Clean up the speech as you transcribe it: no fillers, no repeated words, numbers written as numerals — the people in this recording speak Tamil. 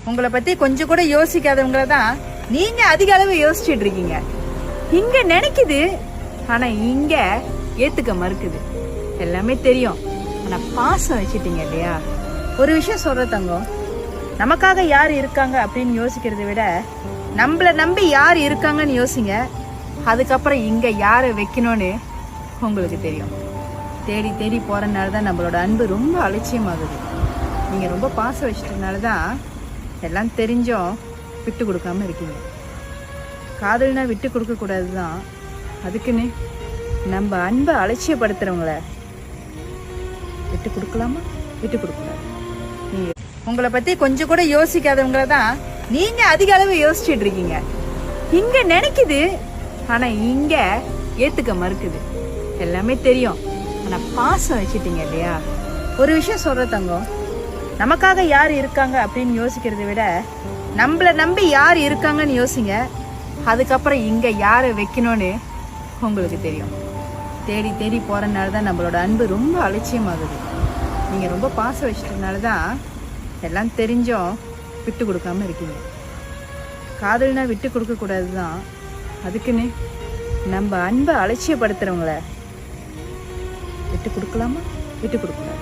உங்களை பத்தி கொஞ்சம் கூட யோசிக்காதவங்கள தான் நீங்க அதிக அளவு யோசிச்சுட்டு இருக்கீங்க. இங்க நினைக்குது, ஆனா இங்க ஏத்துக்க மறுக்குது. எல்லாமே தெரியும், ஆனா பாசம் வச்சிட்டீங்க இல்லையா? ஒரு விஷயம் சொல்ற தங்கம், நமக்காக யார் இருக்காங்க அப்படின்னு யோசிக்கிறத விட நம்மள நம்பி யார் இருக்காங்கன்னு யோசிங்க. அதுக்கப்புறம் இங்க யாரை வைக்கணும்னு உங்களுக்கு தெரியும். தேடி தேடி போறதுனால தான் நம்மளோட அன்பு ரொம்ப அலட்சியமாகுது. நீங்க ரொம்ப பாசம் வச்சிட்டதுனால தான் எல்லாம் தெரிஞ்சும் விட்டு கொடுக்காம இருக்கீங்க. காதல்னா விட்டு கொடுக்க கூடாதுதான். அதுக்குன்னு நம்ம அன்பை அலட்சியப்படுத்துறவங்கள விட்டு கொடுக்கலாமா? விட்டு கொடுக்கூடாது. நீங்க உங்களை பத்தி கொஞ்சம் கூட யோசிக்காதவங்கள தான் நீங்க அதிக அளவு யோசிச்சுட்டு இருக்கீங்க. இங்க நினைக்குது, ஆனா இங்க ஏத்துக்க மறுக்குது. எல்லாமே தெரியும், ஆனா பாசம் வச்சிட்டீங்க இல்லையா? ஒரு விஷயம் சொல்ற தங்கம், நமக்காக யார் இருக்காங்க அப்படின்னு யோசிக்கிறத விட நம்மள நம்பி யார் இருக்காங்கன்னு யோசிங்க. அதுக்கப்புறம் இங்க யாரை வைக்கணும்னு உங்களுக்கு தெரியும். தேடி தேடி போறதுனால தான் நம்மளோட அன்பு ரொம்ப அலட்சியமாகுது. நீங்க ரொம்ப பாசம் வச்சிட்டதுனால தான் எல்லாம் தெரிஞ்சும் விட்டு கொடுக்காம இருக்கீங்க. காதல்னா விட்டு கொடுக்க கூடாதுதான். அதுக்குன்னு நம்ம அன்பை அலட்சியப்படுத்துறவங்கள விட்டு கொடுக்கலாமா? விட்டு கொடுக்கூடாது.